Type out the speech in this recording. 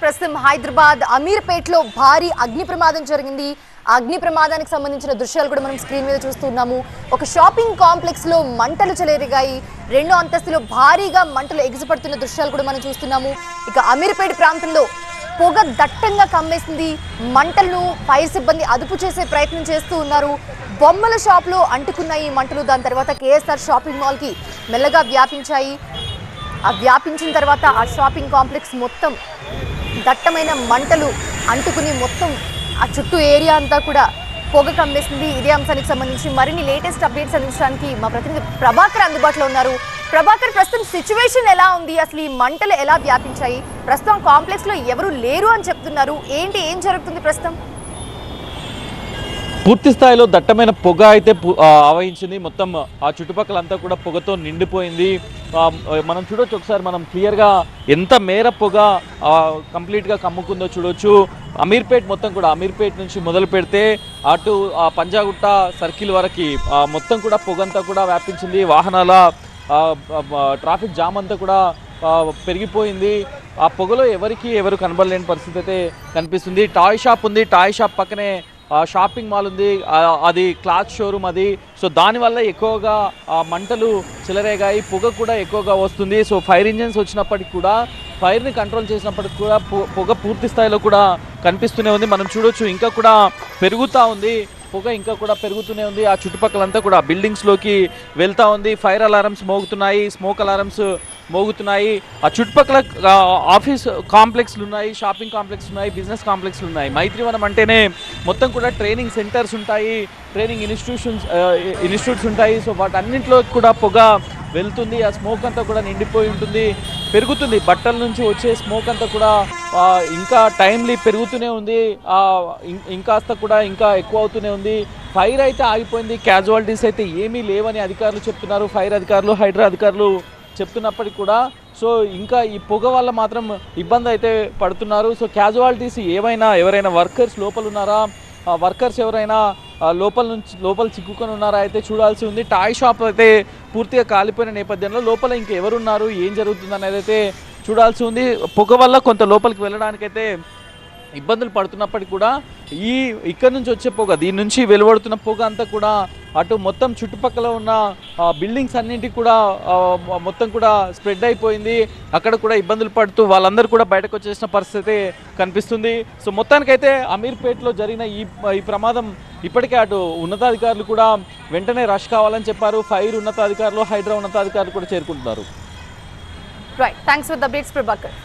ప్రస్తుతం హైదరాబాద్ అమీర్పేట్లో భారీ అగ్ని ప్రమాదం జరిగింది. అగ్ని ప్రమాదానికి సంబంధించిన దృశ్యాలు కూడా మనం స్క్రీన్ మీద చూస్తున్నాము. ఒక షాపింగ్ కాంప్లెక్స్ లో మంటలు చెలరేగాయి. రెండో అంతస్తులో భారీగా మంటలు ఎగిసిపడుతున్న దృశ్యాలు కూడా మనం చూస్తున్నాము. ఇక అమీర్పేట ప్రాంతంలో పొగ దట్టంగా కమ్మేసింది. మంటలను ఫైర్ సిబ్బంది అదుపు చేసే ప్రయత్నం చేస్తూ ఉన్నారు. బొమ్మల షాప్లో అంటుకున్న ఈ మంటలు దాని తర్వాత కేఎస్ఆర్ షాపింగ్ మాల్కి మెల్లగా వ్యాపించాయి. ఆ వ్యాపించిన తర్వాత ఆ షాపింగ్ కాంప్లెక్స్ మొత్తం దట్టమైన మంటలు అంటుకుని మొత్తం ఆ చుట్టూ ఏరియా అంతా కూడా పొగ కమ్మేసింది. ఇదే అంశానికి సంబంధించి మరిన్ని లేటెస్ట్ అప్డేట్స్ అందించడానికి మా ప్రతినిధి ప్రభాకర్ అందుబాటులో ఉన్నారు. ప్రభాకర్, ప్రస్తుతం సిచ్యువేషన్ ఎలా ఉంది? అసలు ఈ మంటలు ఎలా వ్యాపించాయి? ప్రస్తుతం కాంప్లెక్స్ లో ఎవరు లేరు అని చెప్తున్నారు. ఏం జరుగుతుంది ప్రస్తుతం? పూర్తి స్థాయిలో దట్టమైన పొగ అయితే ఆవహించింది. మొత్తం ఆ చుట్టుపక్కలంతా కూడా పొగతో నిండిపోయింది. మనం చూడొచ్చు, ఒకసారి మనం క్లియర్గా ఎంత మేర పొగ కంప్లీట్గా కమ్ముకుందో చూడొచ్చు. అమీర్పేట్ మొత్తం కూడా, అమీర్పేట్ నుంచి మొదలు పెడితే అటు పంజాగుట్ట సర్కిల్ వరకు మొత్తం కూడా పొగంతా కూడా వ్యాపించింది. వాహనాల ట్రాఫిక్ జామ్ అంతా కూడా పెరిగిపోయింది. ఆ పొగలో ఎవరు కనబడలేని పరిస్థితి అయితే కనిపిస్తుంది. టాయ్ షాప్ ఉంది, టాయ్ షాప్ పక్కనే షాపింగ్ మాల్ ఉంది, అది క్లాత్ షోరూమ్ అది. సో దానివల్ల ఎక్కువగా మంటలు చెలరేగాయి, పొగ కూడా ఎక్కువగా వస్తుంది. సో ఫైర్ ఇంజన్స్ వచ్చినప్పటికి కూడా, ఫైర్ని కంట్రోల్ చేసినప్పటికి కూడా పొగ పూర్తి స్థాయిలో కూడా కనిపిస్తూనే ఉంది. మనం చూడొచ్చు, ఇంకా కూడా పెరుగుతూ ఉంది పొగ, ఇంకా కూడా పెరుగుతూనే ఉంది. ఆ చుట్టుపక్కలంతా కూడా బిల్డింగ్స్లోకి వెళ్తూ ఉంది. ఫైర్ అలారమ్స్ మోగుతున్నాయి, స్మోక్ అలారమ్స్ మోగుతున్నాయి. ఆ చుట్టుపక్కల ఆఫీస్ కాంప్లెక్స్లు ఉన్నాయి, షాపింగ్ కాంప్లెక్స్ ఉన్నాయి, బిజినెస్ కాంప్లెక్స్లు ఉన్నాయి. మైత్రివనం అంటేనే మొత్తం కూడా ట్రైనింగ్ సెంటర్స్ ఉంటాయి, ట్రైనింగ్ ఇన్స్టిట్యూట్స్ ఉంటాయి. సో వాటన్నింటిలో కూడా పొగ వెళ్తుంది. ఆ స్మోక్ అంతా కూడా నిండిపోయి ఉంటుంది, పెరుగుతుంది. బట్టల నుంచి వచ్చే స్మోక్ అంతా కూడా ఇంకా టైమ్లీ పెరుగుతూనే ఉంది, ఇంకాస్త కూడా ఇంకా ఎక్కువ అవుతూనే ఉంది. ఫైర్ అయితే ఆగిపోయింది, క్యాజువాలిటీస్ అయితే ఏమీ లేవని అధికారులు చెప్తున్నారు. ఫైర్ అధికారులు, హైడ్రా అధికారులు చెప్తున్నప్పటికీ కూడా సో ఇంకా ఈ పొగ వల్ల మాత్రం ఇబ్బంది అయితే పడుతున్నారు. సో క్యాజువాలిటీస్ ఎవరైనా వర్కర్స్ లోపల ఉన్నారా, వర్కర్స్ ఎవరైనా లోపల చిక్కుకొని ఉన్నారా అయితే చూడాల్సి ఉంది. టాయ్ షాప్ అయితే పూర్తిగా కాలిపోయిన నేపథ్యంలో లోపల ఇంకా ఎవరున్నారు, ఏం జరుగుతుంది అనేది అయితే చూడాల్సి ఉంది. పొగ వల్ల కొంత లోపలికి వెళ్ళడానికైతే ఇబ్బందులు పడుతున్నప్పటికీ కూడా ఇక్కడ నుంచి వచ్చే పొగ, దీని నుంచి వెలువడుతున్న పొగ అంతా కూడా అటు మొత్తం చుట్టుపక్కల ఉన్న బిల్డింగ్స్ అన్నింటికి కూడా మొత్తం కూడా స్ప్రెడ్ అయిపోయింది. అక్కడ కూడా ఇబ్బందులు పడుతూ వాళ్ళందరూ కూడా బయటకు వచ్చేసిన పరిస్థితి కనిపిస్తుంది. సో మొత్తానికైతే అమీర్పేట్లో జరిగిన ఈ ప్రమాదం ఇప్పటికే అటు ఉన్నతాధికారులు కూడా వెంటనే రష్ కావాలని చెప్పారు. ఫైర్ ఉన్నతాధికారులు, హైడ్రా ఉన్నతాధికారులు కూడా చేరుకుంటున్నారు. Right, thanks for the updates Prabhakar.